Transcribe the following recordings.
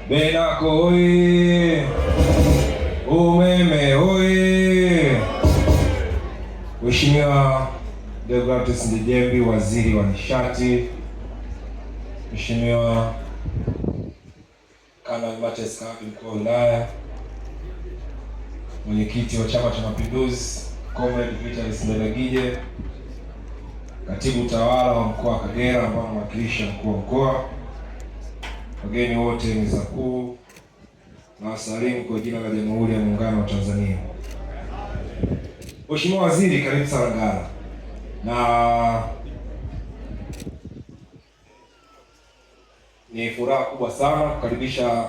Benako oye! Umeme oye! Mheshimiwa Deogratias Ndejembi, Waziri wa Nishati, Mheshimiwa Kanali Mathias Kahabi, Mkuu wa Wilaya, Mwenyekiti wa Chama cha Mapinduzi Comrade Vitalis Ndejembi, Katibu Tawala wa Mkoa wa Kagera ambao anawakilisha mkuu wa mkoa, wageni wote meza kuu, na wasalimu kwa jina la Jamhuri ya Muungano wa Tanzania. Mheshimiwa Waziri, karibu sana Ngara. Na ni furaha kubwa sana kukaribisha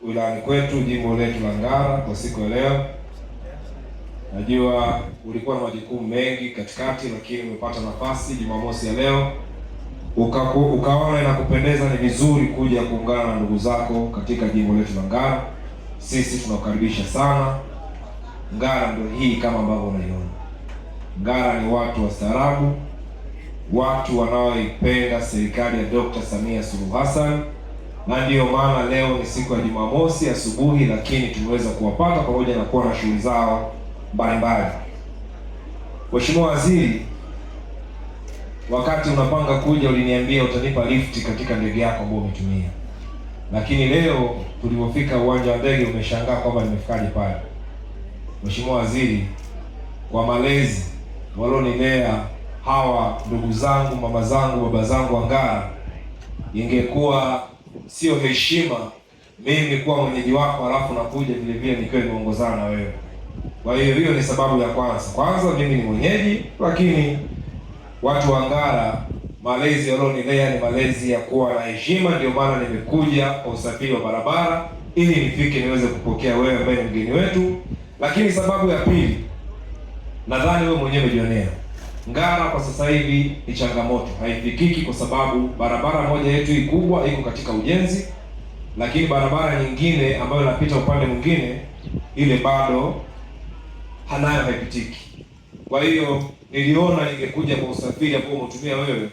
wilayani kwetu, jimbo letu la Ngara kwa siku ya leo. Najua ulikuwa na majukumu mengi katikati, lakini umepata nafasi Jumamosi ya leo ukaona inakupendeza, ni vizuri kuja kuungana na ndugu zako katika jimbo letu la Ngara. Sisi tunakukaribisha sana. Ngara ndio hii kama ambavyo unaiona. Ngara ni watu wastaarabu, watu wanaoipenda serikali ya Dr. Samia Suluhu Hassan, na ndiyo maana leo ni siku ya Jumamosi asubuhi, lakini tumeweza kuwapata pamoja na kuwa na shughuli zao mbalimbali. Mheshimiwa Waziri, wakati unapanga kuja uliniambia utanipa lift katika ndege yako ambayo umetumia, lakini leo tulipofika uwanja wa ndege umeshangaa kwamba nimefikaje pale. Mheshimiwa Waziri, kwa malezi walionilea hawa ndugu zangu, mama zangu, baba zangu wa Ngara, ingekuwa sio heshima mimi kuwa mwenyeji wako alafu nakuja vile vile nikiwa nimeongozana na wewe. Kwa hiyo ni sababu ya kwanza mimi ni mwenyeji, lakini watu wa Ngara malezi walionilea ni malezi ya kuwa na heshima. Ndio maana nimekuja kwa usafiri wa barabara ili nifike niweze kupokea wewe ambaye ni mgeni wetu. Lakini sababu ya pili, nadhani wewe mwenyewe umejionea, Ngara kwa sasa hivi ni changamoto, haifikiki kwa sababu barabara moja yetu hii kubwa iko katika ujenzi, lakini barabara nyingine ambayo inapita upande mwingine ile bado hanayo, haipitiki. Kwa hiyo niliona ningekuja kwa usafiri ambao umetumia wewe,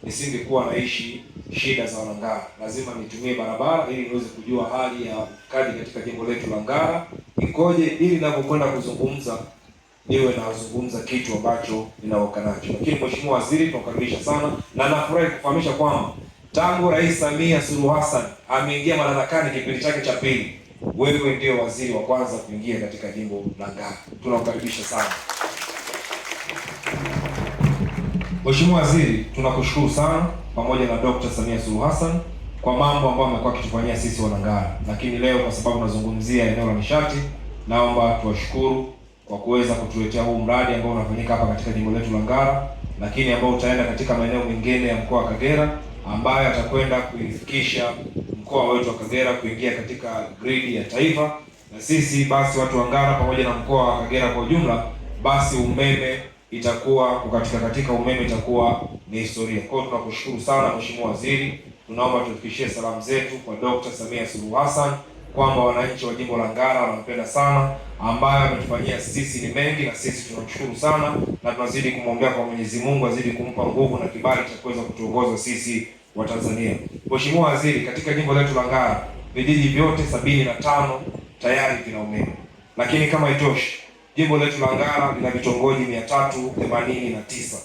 nisingekuwa naishi shida za Wanangara. Lazima nitumie barabara ili niweze kujua hali ya kadi katika jimbo letu la Ngara ikoje, ili ninapokwenda kuzungumza niwe nazungumza kitu ambacho ninaoka nacho. Lakini Mheshimiwa Waziri, tunakukaribisha sana na nafurahi kufahamisha kwamba tangu Rais Samia Suluhu Hassan ameingia madarakani kipindi chake cha pili, wewe ndio waziri wa kwanza kuingia katika jimbo la Ngara. Tunakukaribisha sana. Mheshimiwa Waziri, tunakushukuru sana pamoja na Dr. Samia Suluhu Hassan kwa mambo ambayo amekuwa akitufanyia sisi Wanangara. Lakini leo kwa sababu nazungumzia eneo la nishati, naomba tuwashukuru kwa kuweza kutuletea huu mradi ambao unafanyika hapa katika jimbo letu la Ngara, lakini ambao utaenda katika maeneo mengine ya mkoa wa Kagera, ambayo atakwenda kuifikisha mkoa wetu wa Kagera kuingia katika gridi ya taifa. Na sisi basi watu wa Ngara pamoja na mkoa wa Kagera kwa ujumla, basi umeme itakuwa katika umeme itakuwa ni historia. Kwa hiyo tunakushukuru sana Mheshimiwa Waziri. Tunaomba tufikishie salamu zetu kwa Dr. Samia Suluhu Hassan kwamba wananchi wa jimbo la Ngara wanampenda sana, ambayo ametufanyia sisi ni mengi, na sisi tunamshukuru sana, na tunazidi kumwombea kwa Mwenyezi Mungu azidi kumpa nguvu na kibali cha kuweza kutuongoza sisi wa Tanzania. Mheshimiwa Waziri, katika jimbo letu la Ngara vijiji vyote 75 tayari vina umeme, lakini kama itoshi, jimbo letu la Ngara lina vitongoji 389.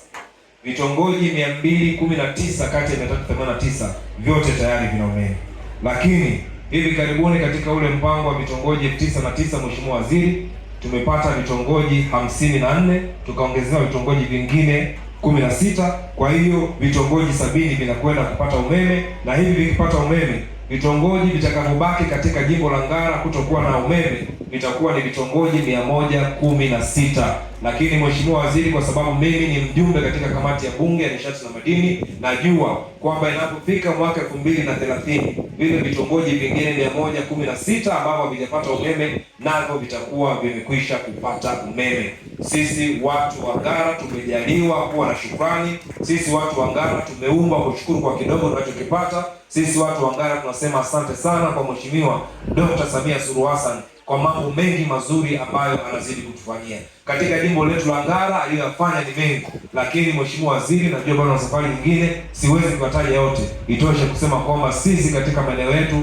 Vitongoji 219 kati ya 389 vyote tayari vina umeme. Lakini hivi karibuni katika ule mpango wa vitongoji 99, Mheshimiwa Waziri, tumepata vitongoji 54, tukaongezewa vitongoji vingine 16. Kwa hiyo vitongoji 70 vinakwenda kupata umeme, na hivi vikipata umeme, vitongoji vitakavyobaki katika jimbo la Ngara kutokuwa na umeme vitakuwa ni vitongoji 116. Lakini Mheshimiwa Waziri, kwa sababu mimi ni mjumbe katika kamati ya Bunge ya nishati na madini, najua kwamba inapofika mwaka 2030 vile vitongoji vingine 116 ambavyo havijapata umeme navyo vitakuwa vimekwisha kupata umeme. Sisi watu wa Ngara tumejaliwa kuwa na shukrani. Sisi watu wa Ngara tumeumbwa kushukuru kwa kidogo tunachokipata. Sisi watu wa Ngara tunasema asante sana kwa Mheshimiwa Dr. Samia Suluhu Hassan kwa mambo mengi mazuri ambayo anazidi kutufanyia katika jimbo letu la Ngara. Aliyofanya ni mengi, lakini Mheshimiwa Waziri, najua bado na safari nyingine, siwezi kuwataja yote. Itoshe kusema kwamba sisi katika maeneo yetu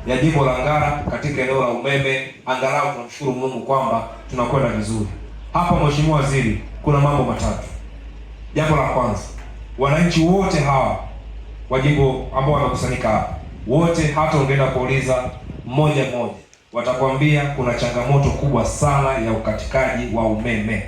ya jimbo la Ngara katika eneo la umeme. Angalau tunamshukuru Mungu kwamba tunakwenda vizuri. Hapa Mheshimiwa Waziri, kuna mambo matatu. Jambo la kwanza, wananchi wote hawa wa jimbo ambao wamekusanyika hapa, wote hata ungeenda kuuliza mmoja mmoja, watakwambia kuna changamoto kubwa sana ya ukatikaji wa umeme.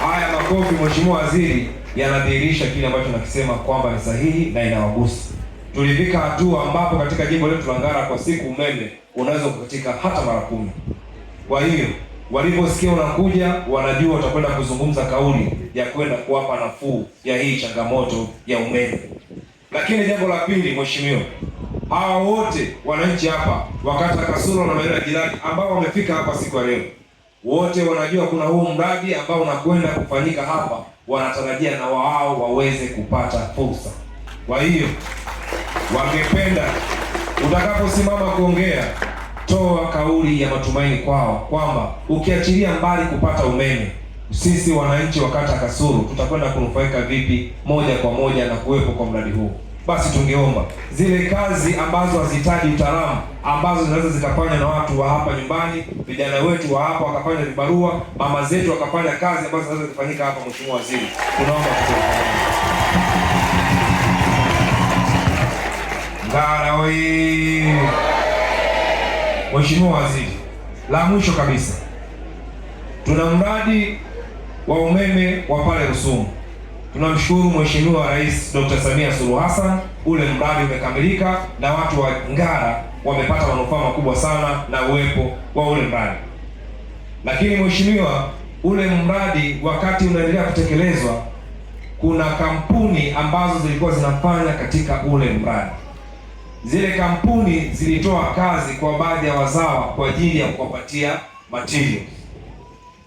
Haya makofi Mheshimiwa Waziri yanadhihirisha kile ambacho nakisema kwamba ni sahihi na inawagusa. Tulifika hatua ambapo katika jimbo letu la Ngara kwa siku umeme unaweza kukatika hata mara 10. Kwa hiyo waliposikia unakuja, wanajua watakwenda kuzungumza kauli ya kwenda kuwapa nafuu ya hii changamoto ya umeme. Lakini jambo la pili, Mheshimiwa, hawa wote wananchi hapa wakata Kasulu na maeneo jirani ambao wamefika hapa siku ya leo, wote wanajua kuna huu mradi ambao unakwenda kufanyika hapa, wanatarajia na wao waweze kupata fursa. Kwa hiyo wangependa utakaposimama kuongea, toa kauli ya matumaini kwao kwamba ukiachilia mbali kupata umeme, sisi wananchi wa kata Kasulu tutakwenda kunufaika vipi moja kwa moja na kuwepo kwa mradi huu. Basi tungeomba zile kazi ambazo hazihitaji utaalamu, ambazo zinaweza zikafanya na watu wa hapa nyumbani, vijana wetu wa hapa wakafanya vibarua, mama zetu wakafanya kazi ambazo zinaweza kufanyika hapa, Mheshimiwa Waziri, tunaomba Ngara wewe. Mheshimiwa Waziri, la mwisho kabisa, tuna mradi wa umeme wa pale Rusumo. Tunamshukuru Mheshimiwa Rais Dr. Samia Suluhu Hassan, ule mradi umekamilika na watu wa Ngara wamepata manufaa makubwa sana na uwepo wa ule mradi. Lakini Mheshimiwa, ule mradi wakati unaendelea kutekelezwa, kuna kampuni ambazo zilikuwa zinafanya katika ule mradi. Zile kampuni zilitoa kazi kwa baadhi ya wazawa kwa ajili ya kuwapatia material.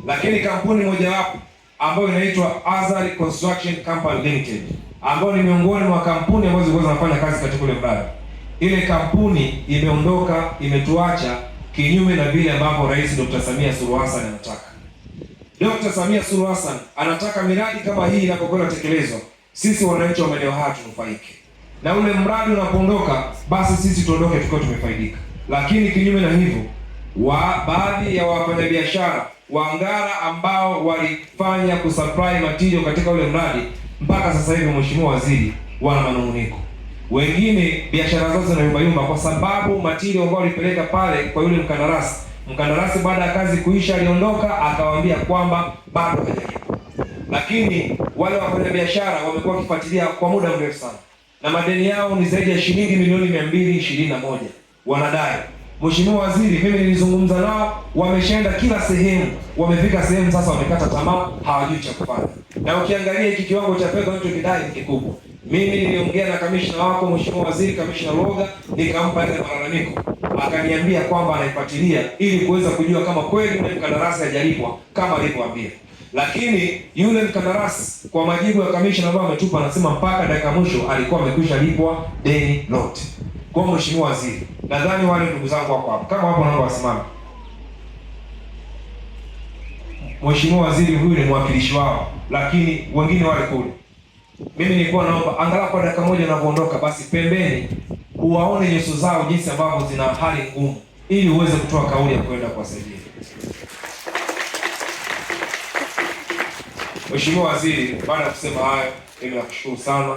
Lakini kampuni mojawapo ambayo inaitwa Azari Construction Company Limited, ambayo ni miongoni mwa kampuni ambazo zilikuwa zinafanya kazi katika ule mradi, ile kampuni imeondoka, imetuacha kinyume na vile ambavyo Rais Dr. Samia Suluhu Hassan anataka. Dr. Samia Suluhu Hassan anataka miradi kama hii inapokwenda kutekelezwa, sisi wananchi wa maeneo haya tunufaike. Na ule mradi unapoondoka, basi sisi tuondoke tukiwa tumefaidika. Lakini kinyume na hivyo, baadhi ya wafanyabiashara wa Ngara ambao walifanya kusupply material katika ule mradi, mpaka sasa hivi Mheshimiwa Waziri, wana manunguniko. Wengine biashara zao zinayumbayumba kwa sababu material ambao walipeleka pale kwa yule mkandarasi baada ya kazi kuisha aliondoka, akawaambia kwamba bado hajalipwa. Lakini wale wafanyabiashara wamekuwa wakifuatilia kwa muda mrefu sana, na madeni yao ni zaidi ya shilingi milioni 221 wanadai. Mheshimiwa Waziri, mimi nilizungumza nao, wameshaenda kila sehemu, wamefika sehemu sasa wamekata tamaa, hawajui cha kufanya. Na ukiangalia hiki kiwango cha fedha wanachokidai ni kikubwa. Mimi niliongea na kamishna wako Mheshimiwa Waziri, Kamishna Roga, nikampa ile malalamiko. Akaniambia kwamba anaifuatilia ili kuweza kujua kama kweli yule mkandarasi hajalipwa kama alivyoambia. Lakini yule mkandarasi kwa majibu ya kamishna ambaye ametupa, anasema mpaka dakika mwisho alikuwa amekwisha lipwa deni lote. Kwa Mheshimiwa Waziri, nadhani wale ndugu zangu wako hapa, kama wapo naomba wasimame. Mheshimiwa Waziri huyu ni mwakilishi wao, lakini wengine wale kule. Mimi nilikuwa naomba angalau kwa dakika moja unapoondoka, basi pembeni uwaone nyuso zao jinsi ambavyo zina hali ngumu, ili uweze kutoa kauli ya kwenda kuwasaidia. Mheshimiwa Waziri, baada ya kusema hayo, mimi nakushukuru sana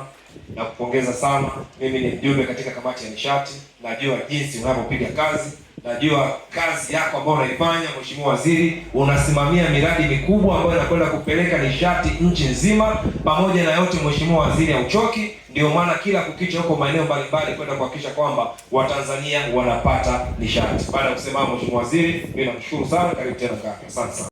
na kupongeza sana. Mimi ni mjumbe katika kamati ya nishati, najua jinsi unavyopiga kazi, najua kazi yako ambayo unaifanya. Mheshimiwa Waziri, unasimamia miradi mikubwa ambayo inakwenda kupeleka nishati nchi nzima. Pamoja na yote, Mheshimiwa Waziri, hauchoki. Ndio maana kila kukicha huko maeneo mbalimbali kwenda kuhakikisha kwamba Watanzania wanapata nishati. Baada ya kusema Mheshimiwa Waziri, mimi nakushukuru sana. Karibu tena kaka. Asante sana.